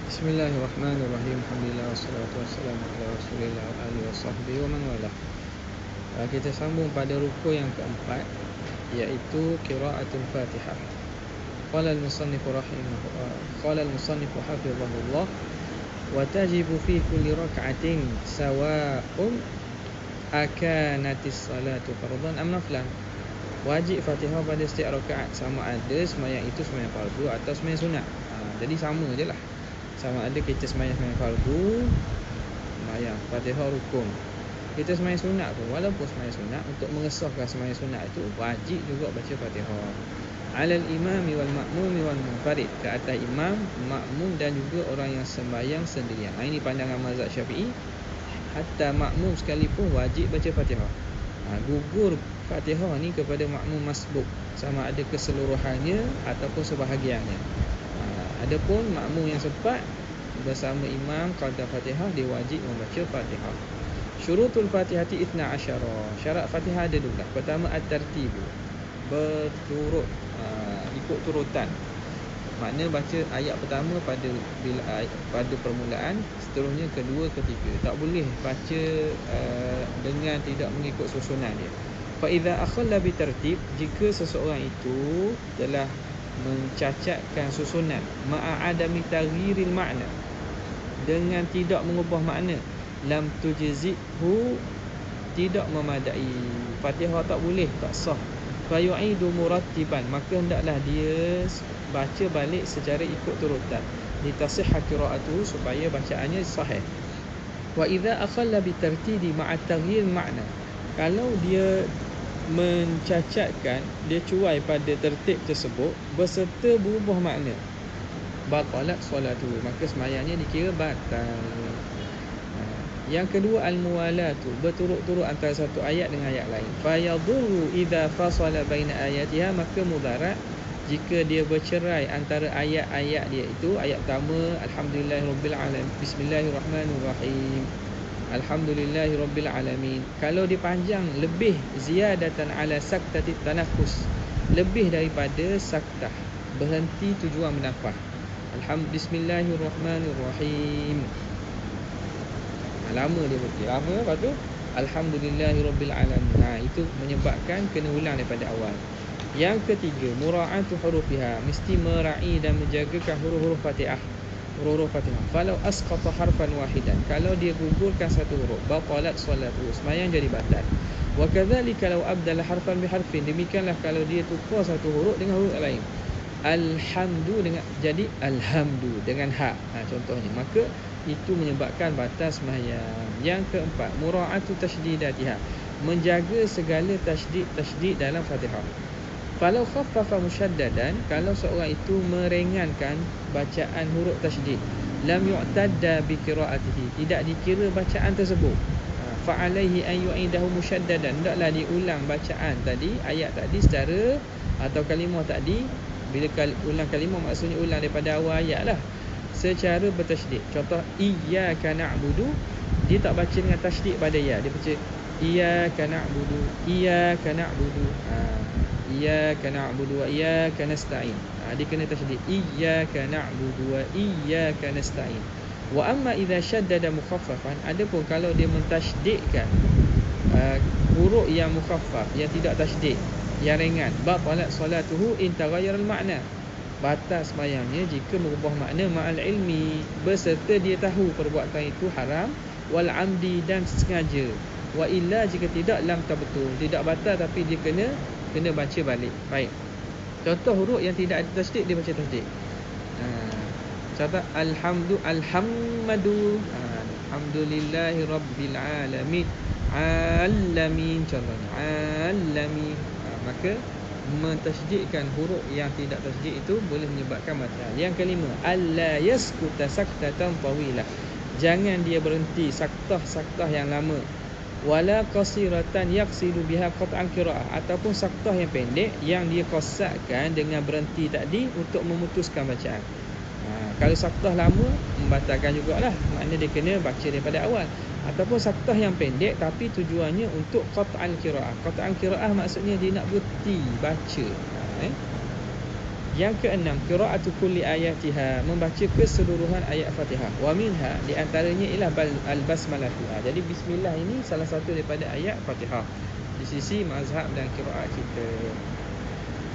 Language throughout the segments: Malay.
Bismillahirrahmanirrahim. Alhamdulillah wassalatu wassalamu ala Rasulillah wa alihi wasahbihi wa man walah. Kita sambung pada rukun yang keempat, iaitu qiraatul Fatihah. Qala al-musannif hafizahullah wa tajibu fi kulli rak'atin sawa'un akanatis salatu fardhan am naflan. Wajib Fatihah pada setiap rakaat, sama ada sembahyang itu sembahyang fardu atau sembahyang sunat. Jadi sama je lah. Sama ada kita sembahyang fardu, sembahyang Fatihah rukun. Kita sembahyang sunat pun, walaupun sembahyang sunat, untuk mengesahkan sembahyang sunat itu wajib juga baca Fatihah. Alal imami wal ma'mumi wal munfarid, ke atas imam, makmum dan juga orang yang sembahyang sendirian. Ini pandangan mazhab Syafi'i. Hatta makmum sekalipun wajib baca Fatihah. Gugur Fatihah ni kepada makmum masbuk, sama ada keseluruhannya ataupun sebahagiannya. Adapun makmum yang sempat bersama imam qada Fatihah, dia wajib membaca Fatihah. Syurutul Fatihati 12. Syarat Fatihah ada 12. Pertama at-tartib, berturut, ikut turutan. Makna baca ayat pertama pada permulaan, seterusnya kedua, ketiga. Tak boleh baca dengan tidak mengikut susunan dia. Fa idza akhalla bi tartib, jika seseorang itu telah mencacatkan susunan, ma'a adami taghyiril makna, dengan tidak mengubah makna, lam tujzihhu, tidak memadai. Fatihah tak boleh, tak sah. Fa yu'idu murattiban, maka hendaklah dia baca balik secara ikut turutan, litasihha qira'atuhu, supaya bacaannya sahih. Wa idza akhalla bi tartibi ma'a taghyir makna, kalau dia mencacatkan, dia cuai pada tertib tersebut beserta berubah makna, batalat solatu, maka sembahyangnya dikira batal. Yang kedua al-muwalatu, berturut-turut antara satu ayat dengan ayat lain. Fa yadhurru idza fasala baina ayatiha, maka mudarat jika dia bercerai antara ayat-ayat dia itu. Ayat pertama alhamdulillahirabbil alamin, bismillahirrahmanirrahim, alhamdulillahirabbil alamin. Kalau dipanjang lebih ziyadatan ala saktati tanafus, lebih daripada saktah, berhenti tujuan bernafas. Bismillahirrahmanirrahim, lama dia berhenti, lama. Lepas tu alhamdulillahirabbil alamin, itu menyebabkan kena ulang daripada awal. Yang ketiga mura'atu hurufiha, mesti mera'i dan menjagakan huruf-huruf Fatihah. Huruf Fatihah. Falau asqata harfan wahidan, kalau dia gugurkan satu huruf, batalat salatu, sembahyang jadi batal. Wa kadzalika law abdala harfan bi harfin, demikianlah kalau dia tukar satu huruf dengan huruf lain. Alhamdu dengan jadi alhamdu dengan ha, contohnya, maka itu menyebabkan batal sembahyang. Yang keempat mura'atu tasydidatiha, menjaga segala tasydid dalam Fatihah. Falau khaffafa musyaddadan, kalau seorang itu meringankan bacaan huruf tasydid, lam yu'tadda bi qiraatihi, tidak dikira bacaan tersebut. Fa alaihi an yu'idahu musyaddadan, hendaklah diulang bacaan tadi, ayat tadi secara, atau kalimah tadi. Bila ulang kalimah maksudnya ulang daripada awal ayat lah, secara bertasydid. Contoh iyyaka na'budu, dia tak baca dengan tasydid pada ya, dia baca iyyaka na'budu, iyyaka na'budu, iyyaka na'budu wa iyyaka nasta'in. Dia kena tasydid iyyaka na'budu wa iyyaka nasta'in. Wa amma idza syaddada mukhaffafan, adapun kalau dia mentasydidkan huruf yang mukhaffaf, yang tidak tasydid, yang ringan, batalat salatuhu in taghayyara al-ma'na, batal sembahyangnya jika mengubah makna ma'al ilmi, beserta dia tahu perbuatan itu haram, wal amdi, dan sengaja. Wa illa, jika tidak, lam tabtul, tidak batal, tapi dia kena baca balik. Baik, contoh huruf yang tidak ada tasydid, dia baca tasydid. Contoh alhamdu, alhamdulillahi rabbil alamin, alamin, contohnya alamin. Maka mentasydidkan huruf yang tidak tasydid itu boleh menyebabkan batal. Yang kelima alla yaskuta saktatan tawilah, jangan dia berhenti saktah yang lama. Wala qasiratan yaqsidu biha qat'an qira'ah, ataupun saktah yang pendek yang dia qasatkan dengan berhenti tadi untuk memutuskan bacaan. Kalau saktah lama membatalkan jugalah, maknanya dia kena baca daripada awal. Ataupun saktah yang pendek tapi tujuannya untuk qat'an qira'ah. Qat'an qira'ah maksudnya dia nak berhenti baca. Yang keenam, qira'atu kulli ayatiha, membaca keseluruhan ayat Fatihah. Wa minha, di antaranya ialah al-basmalah. Jadi bismillah ini salah satu daripada ayat Fatihah di sisi mazhab dan qiraat kita.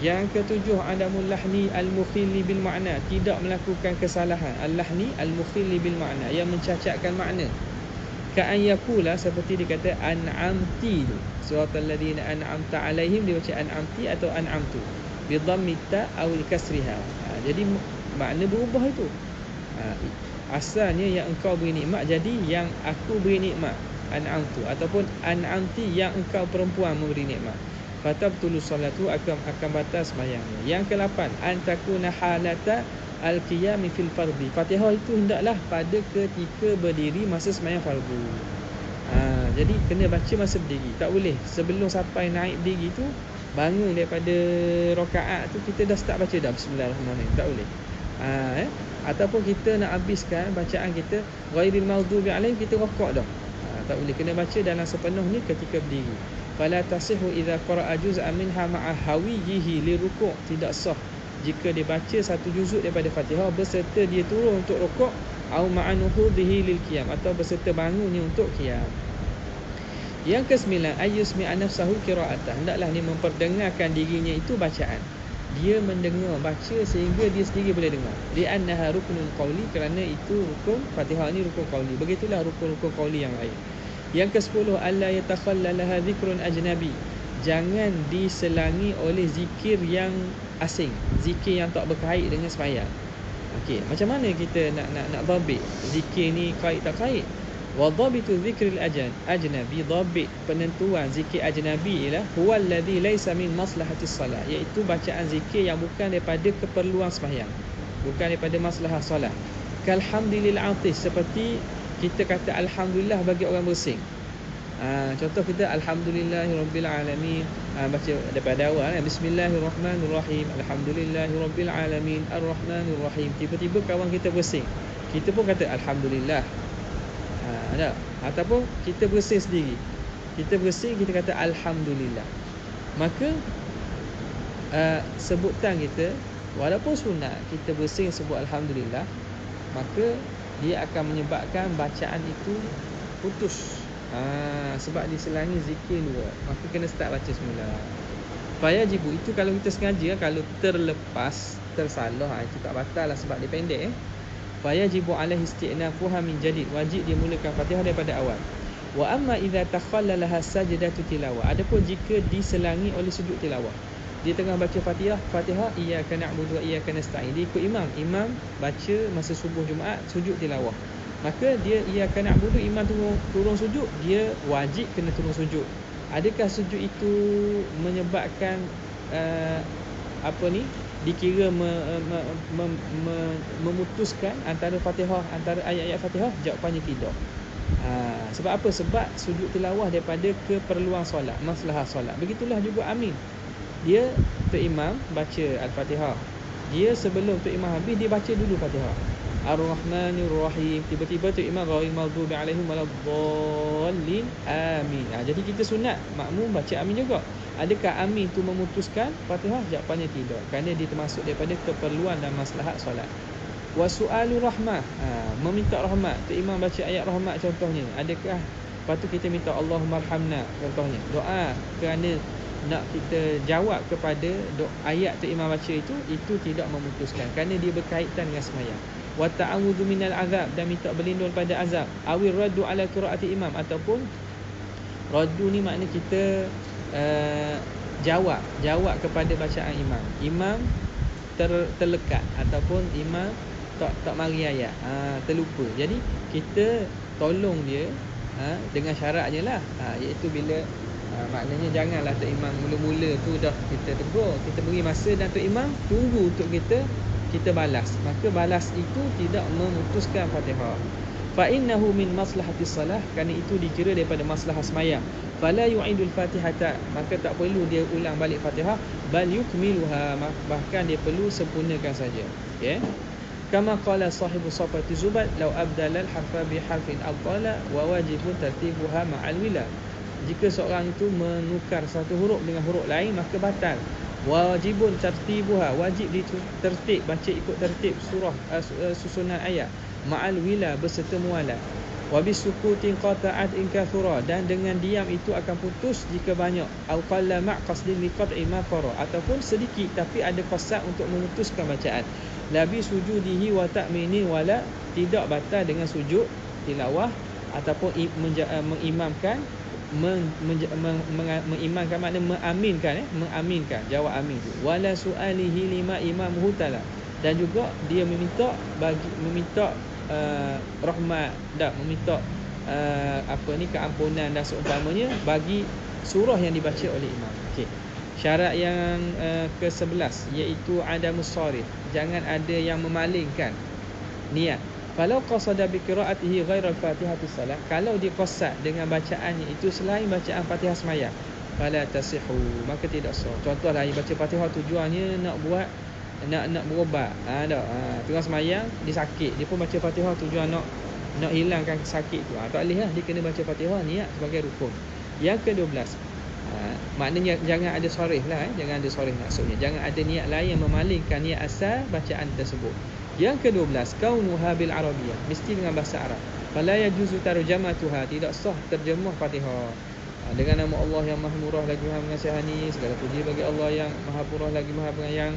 Yang ketujuh, adamul lahni al-mukhilli bil ma'na, tidak melakukan kesalahan al-lahni al-mukhilli bil ma'na, yang mencacatkan makna. Ka'an yakula, seperti dikata an'amti, suratul ladzina an'amta alaihim, dia baca an'amti atau an'amtu bi dhammi ta aw kasriha. Jadi makna berubah itu. Asalnya yang engkau beri nikmat, jadi yang aku beri nikmat, an'amtu, ataupun an'amti, yang engkau perempuan memberi nikmat. Fatabtulu salatu, akan batal sembahyangnya. Yang ke-8, antakuna halata al-qiyami fil fardhi, Fatihah itu hendaklah pada ketika berdiri masa sembahyang fardu. Jadi kena baca masa berdiri, tak boleh sebelum sampai naik berdiri tu, bangun daripada rakaat tu kita dah start baca dah bismillahirrahmanirrahim, tak boleh. Ataupun kita nak habiskan bacaan kita ghairil maghdubi alaihim, kita rokok dah, tak boleh. Kena baca dalam sepenuhnya ketika berdiri. Fala tasihu idza qara'a juz'an minha ma'a hawiyihi liruku', tidak sah jika dia baca satu juzuk daripada Fatihah berserta dia turun untuk rukuk, au ma'anuhudhihi lil qiyam, atau berserta bangunnya untuk qiyam. Yang ke-9, ayyusmi'a nafsahu qira'atah, hendaklah dia memperdengarkan dirinya itu bacaan. Dia mendengar baca sehingga dia sendiri boleh dengar. Li'annaha ruknul qawli, kerana itu rukun Fatihah ni rukun qawli. Begitulah rukun-rukun qawli yang lain. Yang ke-10, alla yatakhallalaha dhikrun ajnabi, jangan diselangi oleh zikir yang asing, zikir yang tak berkait dengan sembahyang. Okey, macam mana kita nak dhabit zikir ni kait tak kait? Wa dhabitu dzikril ajnabi, dhabit penentuan zikir ajnabi ialah huwa alladhi laysa min maslahatis salat, iaitu bacaan zikir yang bukan daripada keperluan sembahyang, bukan daripada maslahah solat. Kal hamdilil atis, seperti kita kata alhamdulillah bagi orang bersing. Contoh kita alhamdulillahirabbil alamin, baca daripada awal, bismillahirrahmanirrahim, alhamdulillahirabbil alamin, arrahmanirrahim. Tiba-tiba kawan kita bersing, kita pun kata alhamdulillah. Tak? Ataupun kita bersing sendiri, kita bersing, kita kata alhamdulillah. Maka sebutan kita walaupun sunat, kita bersing sebut alhamdulillah, maka dia akan menyebabkan bacaan itu putus. Sebab diselangi zikir luar, maka kena start baca semula. Fayajibu, itu kalau kita sengaja, kalau terlepas, tersalah, itu tak batal lah sebab dia pendek. Fayajibu alaihi isti'nafuha min jadid, wajib dia mulakan Fatihah daripada awal. Wa amma idza takhallalaha sajdatu tilawah, adapun jika diselangi oleh sujud tilawah, dia tengah baca Fatihah, iyyaka na'budu wa iyyaka nasta'in, dia ikut imam baca masa subuh Jumaat sujud tilawah, maka dia iyyaka na'budu, imam turun sujud, dia wajib kena turun sujud. Adakah sujud itu menyebabkan dikira memutuskan antara Fatihah, antara ayat-ayat Fatihah? Jawapannya tidak. Sebab apa? Sebab sujud tilawah daripada keperluan solat, maslahah solat. Begitulah juga amin. Dia Tok Imam baca Al-Fatihah, dia sebelum Tok Imam habis, dia baca dulu Fatihah, Ar-Rahmanir-Rahim. Tiba-tiba Tok Imam ghairil maghdubi alaihim waladdallin, amin. Jadi kita sunat makmum baca amin juga. Adakah amin tu memutuskan Fatihah? Jawapannya tidak, kerana dia termasuk daripada keperluan dan maslahat solat. Wa su'alu rahmah, meminta rahmat. Tok Imam baca ayat rahmat contohnya, adakah patut kita minta Allahumma arhamna contohnya, doa kerana nak kita jawab kepada ayat Tok Imam baca itu tidak memutuskan, kerana dia berkaitan dengan sembahyang. Wa ta'awudzu minal azab, dan minta berlindung pada azab. Awir raddu ala qiraati imam, ataupun raddu ni makna kita jawab kepada bacaan imam terlekat, ataupun imam tak mari ayat, terlupa. Jadi kita tolong dia dengan syaratnya lah, iaitu bila maknanya janganlah Tok Imam mula-mula tu dah kita tegur, kita beri masa dan Tok Imam tunggu untuk kita balas, maka balas itu tidak memutuskan Fatihah. Fa innahu min maslahatis salah, kerana itu dikira daripada maslahah sembahyang. Fala yu'idul Fatihata, maka tak perlu dia ulang balik Fatihah. Bal yukmiluha, bahkan dia perlu sempurnakan saja. Okey. Kama qala sahibu safati zubat, law abdala al-harfa bi harfin aqala wa wajibun tartibuha ma'al wila. Jika seorang itu menukar satu huruf dengan huruf lain, maka batal. Wajibun tartibuha, wajib tertib, baca ikut tertib surah, susunan ayat. Ma'al wila, berserta mualah. Wa bisukutin qata'at in kathura, dan dengan diam itu akan putus jika banyak. Au qalla ma' qasdin liqat'i ma fara, ataupun sedikit tapi ada qasad untuk memutuskan bacaan. La bi sujudihi wa ta'mini, wala tidak batal dengan sujud tilawah ataupun mengimamkan, mengimankan makna mengaminkan, jawab amin tu. Wala su'alihi lima imamhu ta'ala, dan juga dia meminta rahmat, meminta keampunan dan seumpamanya bagi surah yang dibaca oleh imam. Okey. Syarat yang ke-11 iaitu adamus sarif, jangan ada yang memalingkan niat. Kalau qasada bi qiraatihi ghaira al-Fatihatis salah, kalau dia qasad dengan bacaannya itu selain bacaan Fatihah sembahyang, fala tasihu, maka tidak sah. Contohlah dia baca Fatihah tujuannya nak berubat, tengah sembahyang dia sakit, dia pun baca Fatihah tujuan nak hilangkan sakit tu. Tak boleh lah, dia kena baca Fatihah niat sebagai rukun. Yang ke-12, maknanya jangan ada sarih lah, jangan ada sarih maksudnya, jangan ada niat lain yang memalingkan niat asal bacaan tersebut. Yang ke-12, kaunuha bil arabiyyah, mesti dengan bahasa Arab. Fala yajuzu tarjamatuha, tidak sah terjemah Fatihah. Dengan nama Allah yang Maha Murah lagi Maha Mengasihani, segala puji bagi Allah yang Maha Murah lagi Maha Penyayang.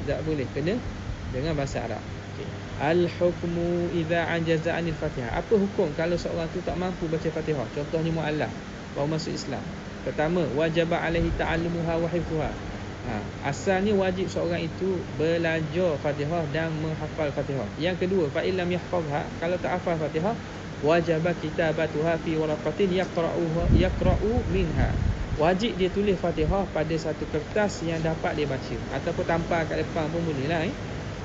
Tak boleh, kena dengan bahasa Arab. Okay. Al-hukmu idza ajaza 'anil Fatihah. Apa hukum kalau seorang tu tak mampu baca Fatihah? Contohnya mualaf baru masuk Islam. Pertama, wajib alaihi ta'allumuha wa hifdhuha. Asalnya wajib seorang itu belajar Fatihah dan menghafal Fatihah. Yang kedua, fa illam yahfazha, kalau tak hafal Fatihah, wajib kitabatuha fi waraqatin yaqra'u minha. Wajib dia tulis Fatihah pada satu kertas yang dapat dia baca, ataupun tampal kat depan pun boleh lah.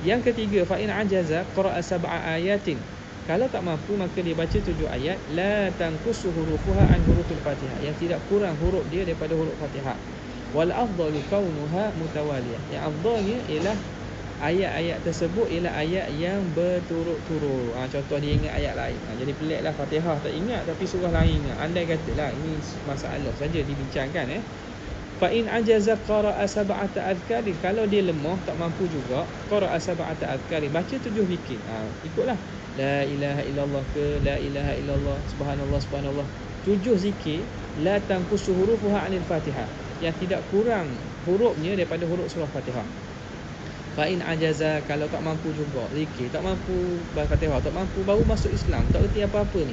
Yang ketiga, fa in ajaza qara'a sab'a ayatin. Kalau tak mampu maka dia baca 7 ayat, la tanqusu hurufuha an hurufil Fatihah, yang tidak kurang huruf dia daripada huruf Fatihah. Wal afdalu kaunuha mutawaliyah, yang afdalnya ialah ayat-ayat tersebut ialah ayat yang berturut-turut. Contoh dia ingat ayat lain, jadi peliklah Fatihah tak ingat tapi surah lain ingat. Andai katalah ini masalah saja dibincangkan. Fa in ajaza qara'a sab'ata adhkar, kalau dia lemah tak mampu juga, qara'a sab'ata adhkar, baca 7 zikir. Ikutlah la ilaha illallah ke la ilaha illallah, subhanallah subhanallah, 7 zikir. La tanqusu hurufuha 'anil Fatihah, yang tidak kurang hurufnya daripada huruf surah Fatihah. Fa in ajaza, kalau tak mampu juga zikir, tak mampu baca Fatihah, tak mampu, baru masuk Islam, tak erti apa-apa ni,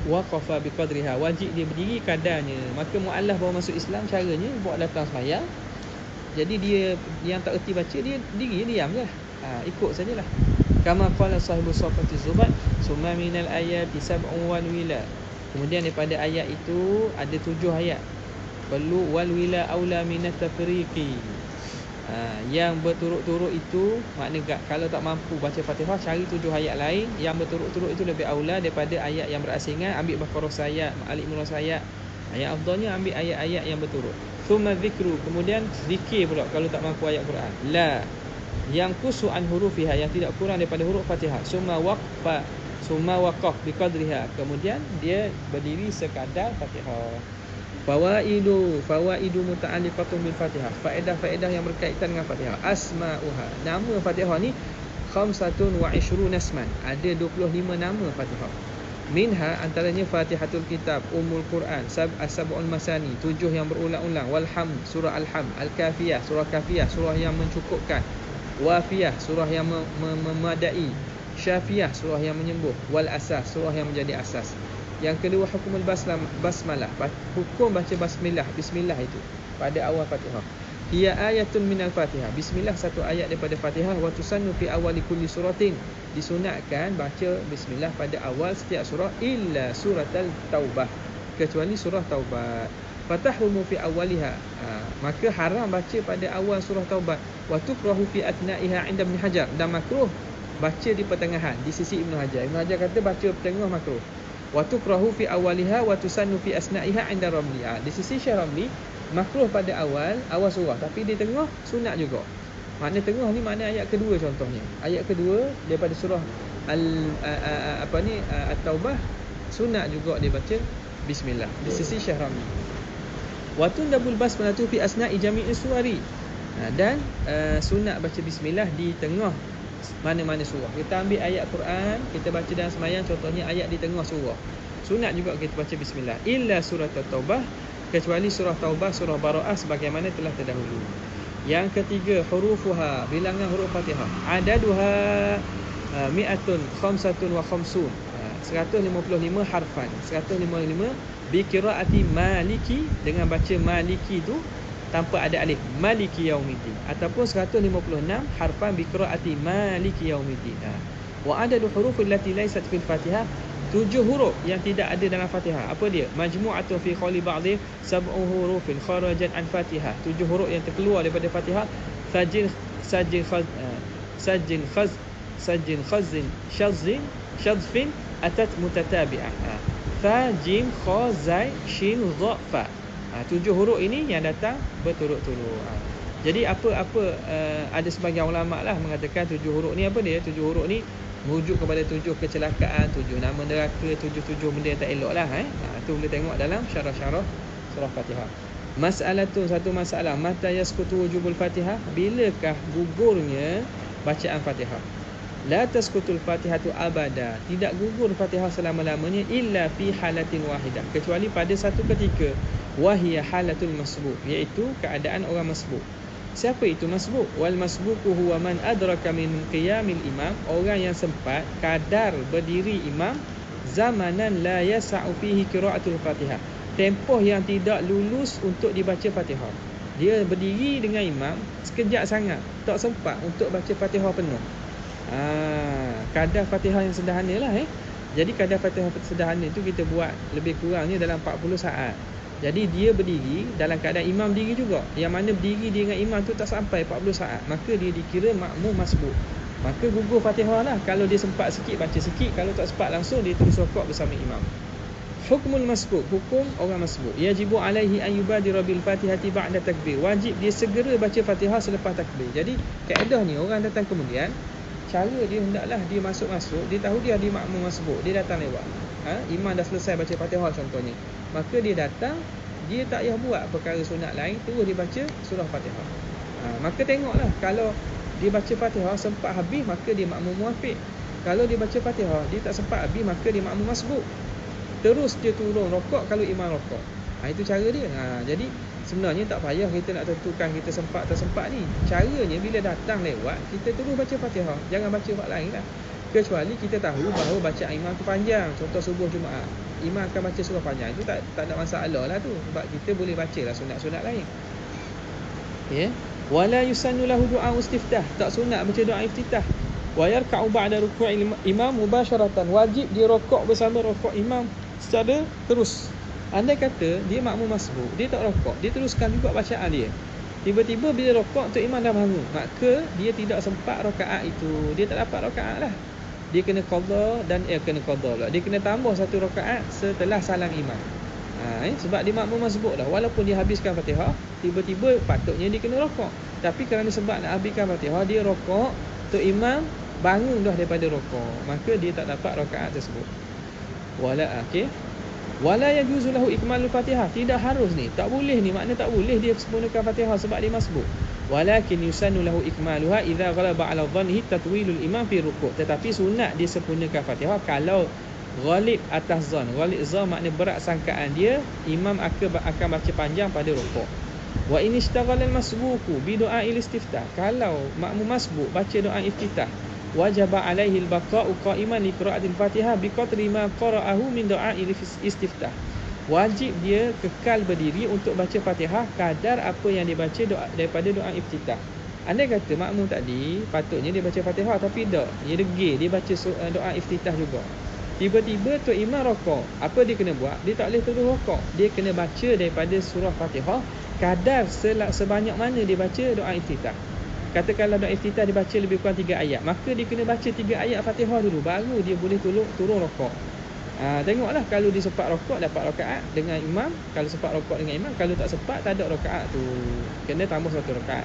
waqafa biqadriha, wajib dia berdiri kadarnya. Maka mualaf baru masuk Islam, caranya buat datang sembahyang, jadi dia yang tak erti baca, dia diri diam je, ikut sajalah. Kama qala sahibu safati zubat, summa minal ayati sab'un wal wila, kemudian daripada ayat itu ada 7 ayat. Perlu wal wila aula minat tafriqi, yang berturut-turut itu maknanya kalau tak mampu baca Fatihah, cari 7 ayat lain yang berturut-turut, itu lebih aula daripada ayat yang berasingan. Ambil Baqarah sayat, Ali Imran sayat. Yang afdalnya ambil ayat-ayat yang berturut. Thumma zikru, kemudian zikir pula kalau tak mampu ayat Quran. La yang kusu an hurufiha, yang tidak kurang daripada huruf Fatihah. Summa waqaf biqadriha, kemudian dia berdiri sekadar Fatihah. Fawaidu muta'alliqatun bil Fatihah, faedah-faedah yang berkaitan dengan Fatihah. Asma'uha, nama Fatihah ni 25 asman, ada 25 nama Fatihah. Minha, antaranya Fatihatul Kitab, Ummul Quran, Sab'ul Masani, 7 yang berulang-ulang. Walhamd, surah Al-Hamd. Al-Kafiyah, surah Kafiyah, surah yang mencukupkan. Wafiyah, surah yang memadai. Syafiyah, surah yang menyembuh. Wal Asas, surah yang menjadi asas. Yang kedua, hukumul basmalah, hukum baca bismillah itu pada awal Fatihah. Hiya ayatun minal Fatihah, bismillah satu ayat daripada Fatihah. Wa tusannu fi awali kulli suratin, disunatkan baca bismillah pada awal setiap surah, illa suratal taubah, kecuali surah taubat. Fatahrumu fi awaliha, maka haram baca pada awal surah taubat. Wa tukrahu fi atna'iha 'inda Ibn Hajar, dan makruh baca di pertengahan di sisi Ibn Hajar. Ibn Hajar kata baca pertengah makruh. Wa tukrahu fi awaliha wa tusannu fi asna'iha 'inda Ramli, di sisi Syekh Ramli makruh pada awal surah, tapi di tengah sunat juga. Makna tengah ni makna ayat kedua, contohnya ayat kedua daripada surah At-Taubah, sunat juga dia baca bismillah di sisi Syekh Ramli. Wa tundabul basmalatu fi asna'i jami'i suwari, Dan sunat baca bismillah di tengah mana-mana surah. Kita ambil ayat Quran, kita baca dalam sembahyang, contohnya ayat di tengah surah, sunat juga kita baca bismillah. Illa surah Taubah, kecuali surah Taubah, surah Bara'ah sebagaimana telah terdahulu. Yang ketiga, hurufuha, bilangan huruf Fatihah. Adaduha mi'atun khamsatun wa khamsun, 155 harfan. 155 bi qiraati maliki, dengan baca maliki tu tanpa ada alif, maliki yaumiddin, ataupun 156 harfan bi qiraati maliki yaumiddin. Wa adadu huruf allati laysat fil Fatihah, 7 huruf yang tidak ada dalam Fatihah. Apa dia? Majmu'atun fi qawli ba'dhi sab'u hurufin kharajat an Fatihah, 7 huruf yang terkeluar daripada Fatihah. Sajin sajin khaz sajin khaz sajin khazin shazin shadfin atat mutatabi'ah. Fa jim kha zai shin dha fa. 7 huruf ini yang datang berturut-turut. Jadi ada sebagian ulama lah mengatakan 7 huruf ni apa dia? 7 huruf ni merujuk kepada 7 kecelakaan, 7 nama neraka, 7 benda yang tak elok lah. Tu boleh tengok dalam syarah-syarah surah Fatihah. Mas'alatun, satu masalah, mata yasqutu wujubul Fatihah, bilakah gugurnya bacaan Fatihah? La tasqutul Fatihatu abada, tidak gugur Fatihah selama-lamanya, illa fi halatin wahidah, kecuali pada satu ketika, wahiyya halatul masbuk, iaitu keadaan orang masbuk. Siapa itu masbuk? Wal masbuku huwa man adraka min qiyamil imam, orang yang sempat kadar berdiri imam, zamanan la yasa'u fihi qira'atul Fatihah, tempoh yang tidak lulus untuk dibaca Fatihah. Dia berdiri dengan imam sekejap sangat, tak sempat untuk baca Fatihah penuh. Kadar Fatihah yang sederhana lah. Jadi kadar Fatihah sederhana tu kita buat lebih kurangnya dalam 40 saat. Jadi dia berdiri dalam keadaan imam berdiri juga, yang mana berdiri dia dengan imam tu tak sampai 40 saat, maka dia dikira makmum masbuk. Maka gugur Fatihah lah. Kalau dia sempat sikit baca sikit, kalau tak sempat langsung dia terus rukuk bersama imam. Hukmul masbuk, hukum orang masbuk. Yajibu alaihi an yubadira bil Fatihati ba'da takbir, wajib dia segera baca Fatihah selepas takbir. Jadi kaedah ni, orang datang kemudian, cara dia hendaklah dia masuk-masuk, dia tahu dia makmum masbuk, dia datang lewat, imam dah selesai baca Fatihah contohnya, maka dia datang, dia tak payah buat perkara sunat lain, terus dia baca surah Fatihah. Maka tengoklah, kalau dia baca Fatihah sempat habis, maka dia makmum muafiq. Kalau dia baca Fatihah dia tak sempat habis, maka dia makmum masbuk. Terus dia turun rokok kalau imam rokok. Itu cara dia. Jadi sebenarnya tak payah kita nak tentukan kita sempat tak sempat ni. Caranya bila datang lewat, kita terus baca Fatihah, jangan baca hak lain lah. Kecuali kita tahu bahawa bacaan imam tu panjang, contoh subuh Jumaat, imam akan baca surah panjang, itu tak ada masalah lah tu, sebab kita boleh baca lah sunat-sunat lain. Wala yusannu lahu du'a istiftah, tak sunat baca doa iftitah. Wa yarka'u ba'da ruku'il imam mubasharatan, wajib dia rokok bersama rokok imam secara terus. Andai kata dia makmum masbuk, dia tak rokok, dia teruskan juga bacaan dia, tiba-tiba bila rokok tu imam dah bangun, maka dia tidak sempat rakaat itu, dia tak dapat rakaat lah. Dia kena qadha dan kena qadha pula, dia kena tambah satu rakaat setelah salam imam. Sebab dia makmum masbuk dah, walaupun dia habiskan Fatihah, tiba-tiba patutnya dia kena rokok, tapi kerana sebab nak habiskan Fatihah, dia rokok, tu imam bangun dah daripada rokok, maka dia tak dapat rakaat tersebut. Wala yajuzu lahu ikmalul Fatihah, tidak harus ni, tak boleh ni, makna tak boleh dia sempurnakan Fatihah sebab dia masbuk. Walakin yusannu lahu ikmaluha idza ghalaba ala dhannihi tatwilul imam fi ruku', tetapi sunat dia sempurnakan Fatihah kalau ghalib atas zan. Ghalib zan makna berat sangkaan dia, imam akan baca panjang pada rukuk. Wa in ishtaghala al-masbuku bi du'a'il istiftah, kalau makmum masbuk baca doa iftitah, wajaba alaihi al-baqa'u qa'iman li qira'atil Fatihah bi qadri ma qara'ahu min du'a'il istiftah. Wajib dia kekal berdiri untuk baca Fatihah kadar apa yang dia baca daripada doa iftitah. Andai kata makmum tadi patutnya dia baca Fatihah, tapi tak, dia degil, dia baca doa iftitah juga. Tiba-tiba tu imam rokok, apa dia kena buat? Dia tak boleh terus rokok, dia kena baca daripada surah Fatihah kadar sebanyak mana dia baca doa iftitah. Katakanlah doa iftitah dia baca lebih kurang 3 ayat, maka dia kena baca 3 ayat Fatihah dulu, baru dia boleh turun rokok. Tengoklah, kalau dia sempat rokok dapat rakaat dengan imam, kalau sempat rokok dengan imam, kalau tak sempat tak ada rakaat tu, kena tambah satu rakaat.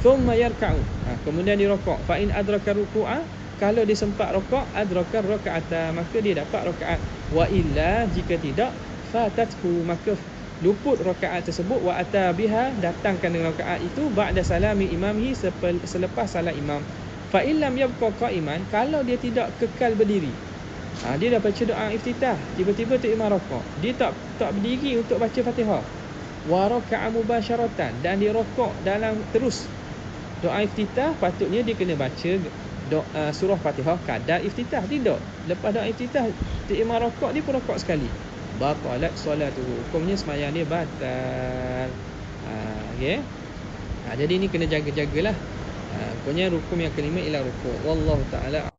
Thumma yarka'u, kemudian dia rokok. Fa in adraka ruku'a, kalau dia sempat rokok, adraka raka'ata, maka dia dapat rakaat. Wa illa, jika tidak, fatathu, maka luput rakaat tersebut, wa ata biha, datangkan dengan rakaat itu ba'da salami imamhi, selepas salat imam. Fa illam yabqa qa'iman, kalau dia tidak kekal berdiri, dia dah baca doa iftitah, tiba-tiba tu imam rakaat, dia tak berdiri untuk baca Fatihah, wa raka'a mubasyaratan, dan dia rakaat dalam terus doa iftitah, patutnya dia kena baca doa surah Fatihah kadar iftitah. Tidak, lepas doa iftitah tu imam rakaat, dia pun rakaat sekali, batalat solatuhu, hukumnya sembahyang dia batal. Okey. Jadi ni kena jaga-jagalah. Pokoknya rukun yang kelima ialah rukuk. Wallahu taala